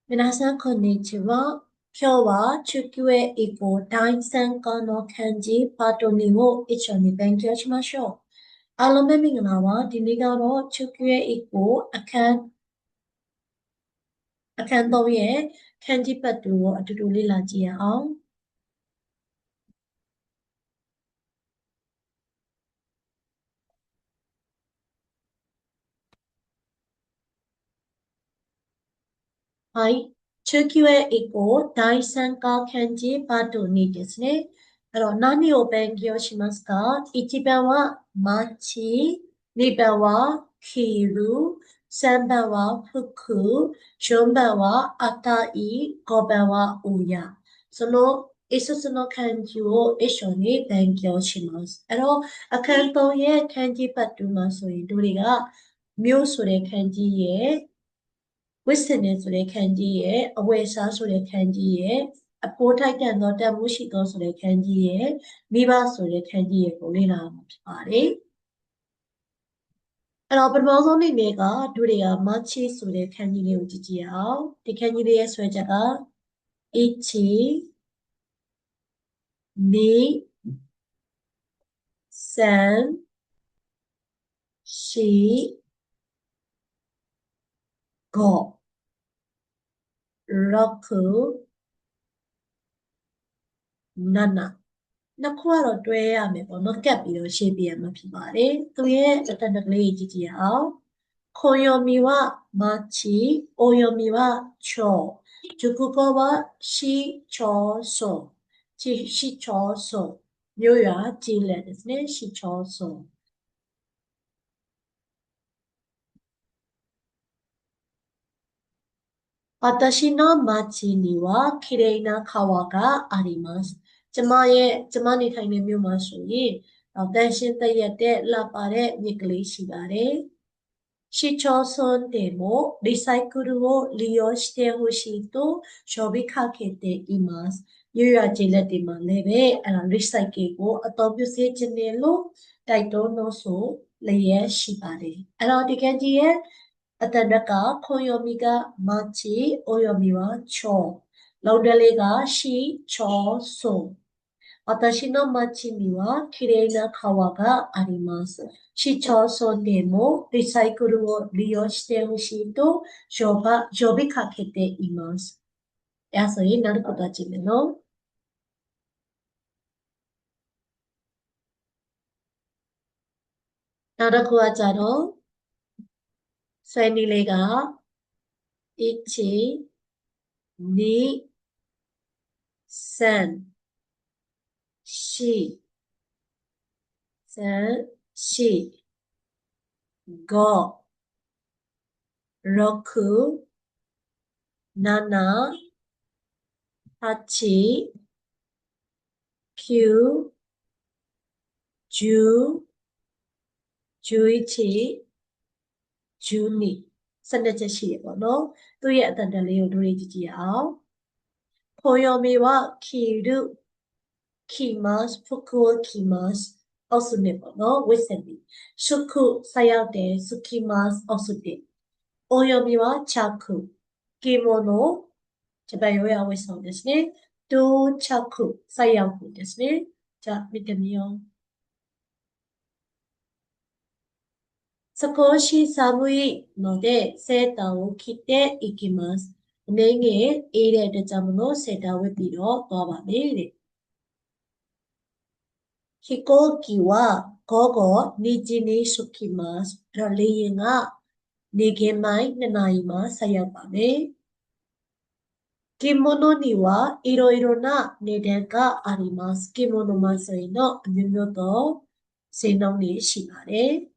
皆さん、こんにちは。今日は中級へ以降第3課の漢字パート2を一緒に勉強しましょう。အားလုံးပဲမင်္ဂလာပါဒီနေ့ကတော့中級へ以降အခန်း3ရဲ့ခန်းကြီးပတ်တူကိုအတူတူလေ့လာကြည့်ရအောင်はい中級へ以降第3課漢字パート2ですねအဲ့တော့何を勉強しますか1番は町2番は着る3番は服4番は赤い5番は親その5つの漢字を一緒に勉強しますအဲ့တော့အခန်း3ရဲ့漢字ပတ်တူမှာဆိုရင်တို့တွေကမြို့ဆိုတဲ့漢字ရဲ့ဝိစင်နေဆိုတဲ့ခန်းကြီးရဲ့အဝယ်စားဆိုတဲ့ခန်းကြီးရဲ့အဖိုးထိုက်တန်သောတန်မှုရှိသောဆိုတဲ့ခန်းကြီးရဲ့မိဘဆိုတဲ့ခန်းကြီးရဲ့ကိုလေ့လာမှာဖြစ်ပါတယ်အဲ့တော့ပထမဆုံးအနေနဲ့ကတို့တွေကမချီဆိုတဲ့ခန်းကြီးလေးကိုကြည့်ကြည့်အောင်ဒီခန်းကြီးလေးရဲ့ဆွဲချက်က1 2 3 4 5 6 7နှစ်ခုကတော့တွဲရမယ်ပေါ့နော်ကပ်ပြီးတော့ရှင်းပြရမှာဖြစ်ပါတယ်သူရဲ့အတန်တကလေးကြည့်ကြည့်အောင်ခွန်ယုံမီဝမချီအိုယုံမီဝချောဂျုကုကောဝရှိချောဆိုရှိချောဆိုမျိုးရကြည်လက်ですねရှိချောဆို私の町には綺麗な川があります。ကျမနေထိုင်တဲ့မြို့မှာဆိုရင်တန်ရှင်းတရက်တဲ့လှပတဲ့မြစ်ကလေးရှိပါတယ်။市町村でもリサイクルを利用してほしいと呼びかけています。မြို့ရကျေးလက်တွေမှာလည်းပဲrecycle ကိုအသုံးပြုစေချင်တယ်လို့တိုက်တွန်းလို့ဆိုလျက်ရှိပါတယ်။အဲ့တော့ဒီကကြီးရဲ့အတန်တက်ကခွန်ယိုမီကမချီအိုယိုမီဝါချောလောဒလေးကရှိချောဆို私の町にはきれいな川があります。市町村でもリサイクルを利用してほしいと呼びかけています。やそいなることはちめの。နောက်တစ်ခုကကြတော့ဆွဲနည်းလေးက1 2 3 4 3 4 5 6 7 8 9 10 11 12 12ချက်ရှိရပေါ့နော်သူ့ရဲ့အတန်တန်လေးကိုတို့လေးကြည့်ကြည့်အောင်ခွန်ယိုမီဝခီရုခီမတ်ဖုကူခီမတ်အောက်စုနဲ့ပေါ့နော်ဝိစင်ဘီရှုခုဆက်ရောက်တယ်စုခီမတ်အောက်စုတဲ့အိုယိုမီဝချာခုကီမိုနိုဂျပန်ရိုးရာဝိဆောင်ですねဒိုချာခုဆက်ရောက်ခုですねじゃあ見てみよう少し寒いのでセーターを着ていきます。အနေငယ်အေးတဲ့အတွက်ကြောင့်မလို့セーターဝတ်ပြီးတော့သွားပါမယ်တဲ့飛行機は午後2時に着きます。အဲ့တော့လေယာဉ်ကနေခင်းပိုင်း2နာရီမှာဆက်ရောက်ပါမယ်着物にはいろいろな値段があります。着物မှာဆိုရင်တော့အမျိုးမျိုးသောဈေးနှုန်းတွေရှိပါတယ်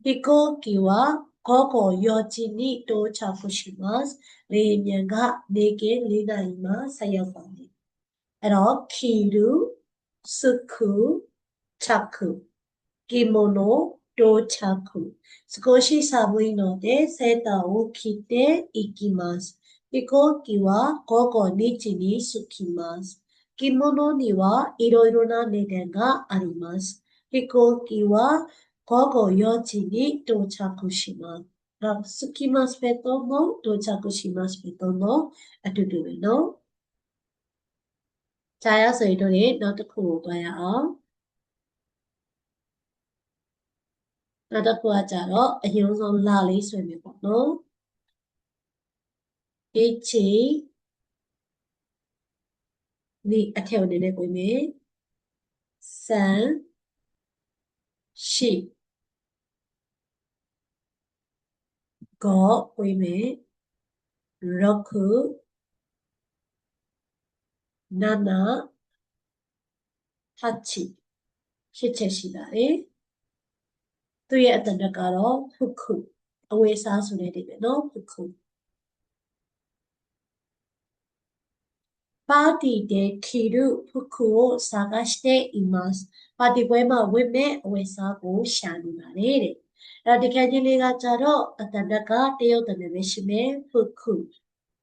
飛行機は午後4時に到着します。လေယာဉ်မြန်ကနေကင်း4နာရီမှာဆက်ရောက်ပါမယ်။အဲ့တော့着る、着く、着く、着物、到着。少し寒いのでセーターを着ていきます。飛行機は午後2時に着きます。着物にはいろいろな値段があります。飛行機は午後4時に到着します。တော့စကီမတ်ပဲသုံးဖို့ဒိုချာကိုရှိမတ်ပဲသုံးဖို့အတူတူပဲနော်ဂျာရဆိုရင်တို့နောက်တစ်ခုကိုတွားရအောင်နောက်တစ်ခုကကြတော့အရင်ဆုံးလာလေးဆွဲမယ်ပေါ့နော် H ဒီအထက်ဝင်နေကိုမယ်စံရှိကိုကိုမယ်ရခုနာနာဟတ်ချီရှစ်ချက်ရှိပါတယ်သူရဲ့အတန်ကတော့ဖုခုအဝေးစားဆိုတဲ့ဒီပဲနော်ဖုခုပါတီတဲ့ခီရုဖုခုကိုစားကしていますပါတီပွဲမှာဝင်မဲ့အဝေးစားကိုရှာနေပါတယ်တဲ့အဲ့ဒီခက်ကြီးလေးကကြတော့အတန်ကတရုတ်တန်ပဲရှိမယ်ဖုခု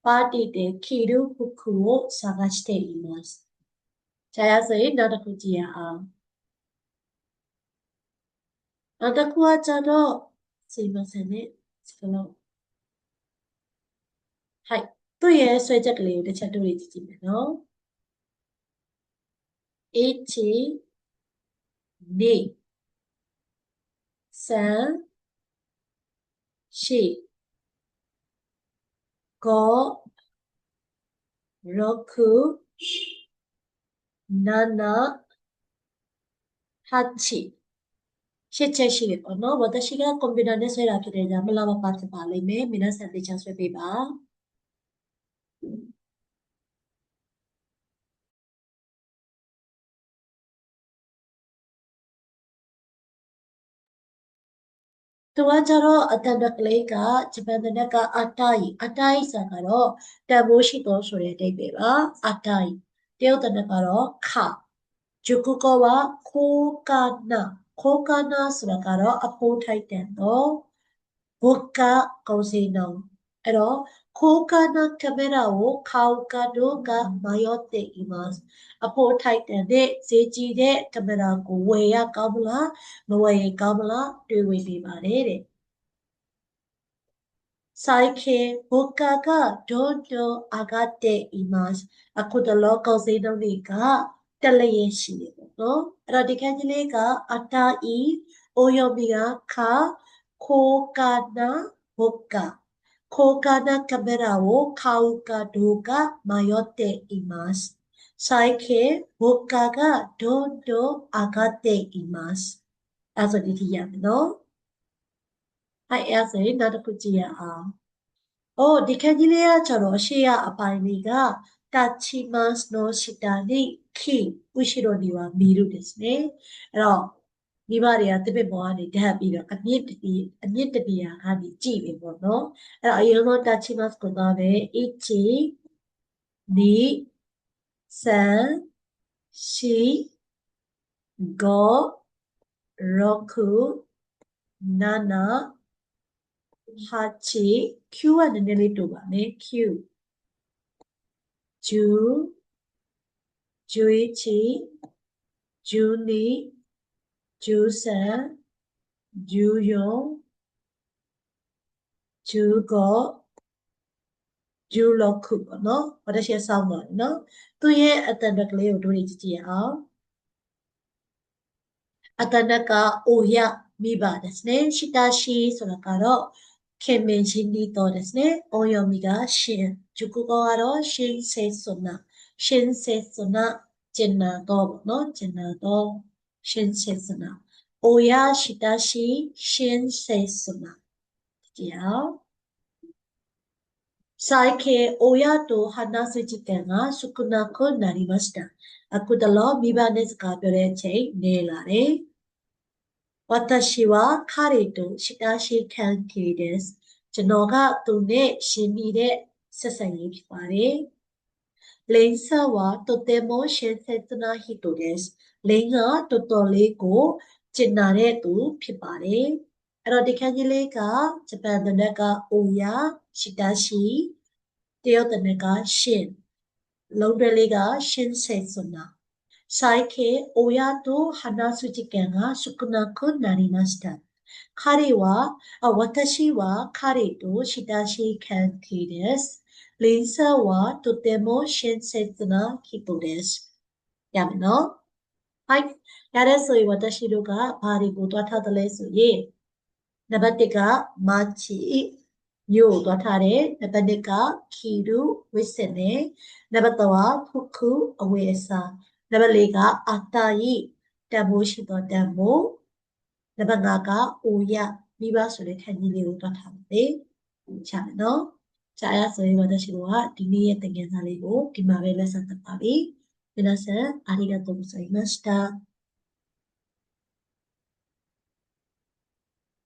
ပါတီတဲ့ခီရုဖုခုကိုစားကしていますဂျာရဆိုရင်နောက်တစ်ခုကြည့်ရအောင်နောက်တစ်ခုကကြတော့すいませんねစကလုံးはい。သူ့ရဲ့ဆွဲချက်ကလေးကိုတစ်ချက်တွေ့ကြည့်ကြည့်မယ်နော်。12 3 4 5 6 7 8ရှစ်ချက်ရှိတယ်ပေါ့နော်။私がကွန်ပျူတာနဲ့ဆွဲတာဖြစ်တဲ့ကြောင့်မလားမပါဖြစ်ပါလိမ့်မယ်။皆さんသေချာဆွဲပေးပါ။သူကကြတော့အတန်တကလေးကဂျပန်တနက်ကအတိုင်စာကတော့တန်ဖိုးရှိသောဆိုတဲ့အဓိပ္ပာယ်ပါအတိုင်တရုတ်တနက်ကတော့ခဂျုကုကောကခိုးကာနာဆိုတာကတော့အဖိုးထိုက်တန်တော့ဘုကကောင်းစင်နောအဲ့တော့ခိုးကာနာကင်မရာကိုခေါကာဒိုကမယောတေအီမတ်အဖိုးထိုက်တန်တဲ့ဈေးကြီးတဲ့ကင်မရာကိုဝယ်ရကောင်းမလားမဝယ်ရင်ကောင်းမလားတွေးဝေနေပါတယ်တဲ့最近物価がどんどん上がっています。အခုတလောကုန်စည်နှုန်းတွေကတက်လျက်ရှိနေပေါ့နော်။အဲ့တော့ဒီခန်းကြီးလေးကအတာအီအိုယောမီကခခိုကာနာဘုတ်ကခိုကာနာကင်မရာကိုခေါကာဒိုကမယော့တဲ့います最近物価がどんどん上がっていますအဲ့ဆိုဒီထရမယ်နော်။အဲ့ဆိုရင်နောက်တစ်ခုကြည့်ရအောင်။ဒီခန်းကြီးလေးကကျတော့ရှေ့ကအပိုင်းလေးကタッチマスの下に木後ろには見るですねအဲ့တော့မိဘတွေကတစ်ပစ်ပေါ်ကနေဓာတ်ပြီးတော့အမြင့်တနေရာကနေကြည့်ပြီပေါ့နော်အဲ့တော့အရင်ဆုံးタッチマスကိုသွားမယ်1 2 3 4 5 6 7 8 Q ကနည်းနည်းလေးတိုးပါမယ် Q 10 11 12 13 14 15 16ခုပေါ့နော်။私ကစောင်းပါနော်။သူရဲ့အတန်တက်ကလေးကိုတို့ကြည့်ကြည့်အောင်။အတန်တက်ကအိုရမိပါですね။ရှိတာရှိဆိုတာကတော့ခင်မင်ချင်းဒီတော့ですね။အိုယောမီကရှင်ဂျုကုကောကတော့ရှင်ဆေဆွနာရှင်ဆေဆွနာကျင်နာတော့ပေါ့နော်။ကျင်နာတော့ရှင်ဆေဆွနာအိုရရှိတာရှိရှင်ဆေဆွနာကြည့်အောင်最近親と話す時間が少なくなりました。အခုတလောမိဘနဲ့စကားပြောတဲ့အချိန်နေလာတယ်။私は彼と親しい関係です。ကျွန်တော်ကသူနဲ့ရှင်မိတဲ့ဆက်ဆံရေးဖြစ်ပါတယ်။လိန်ဆာはとても親切な人です。လိန်ကတော်တော်လေးကိုကျင်နာတဲ့သူဖြစ်ပါတယ်။အဲ့တော့ဒီခန်းကြီးလေးကဂျပန်တနက်ကအိုယာရှိတာရှိတရုတ်တနက်ကရှင်လုံးတွဲလေးကရှင်ဆေဆွနာ最近親と話す時間が少なくなりました彼は、私は彼と親しい関係です。リンサはとても親切な人です。やめの。はい。やれそういう私တို့ကဘာတွေကိုတွားထားတယ်လဲဆိုရင်နံပါတ်1ကマチမြို့ကိုတွားထားတယ်နံပါတ်2ကခီရုဝစ်စင်နဲ့နံပါတ်3ကဖုခုအဝေးအစားနံပါတ်4ကအတာယိတန်ဖိုးရှိသောတန်ဖိုးနံပါတ်5ကအိုရမိဘဆိုတဲ့ခန်းကြီးလေးကိုတွားထားပါတယ်ချာမယ်နော်じゃあ、そういう私は、リニエテンゲンサリを、今、レッスンだったり、皆さん、ありがとうございました。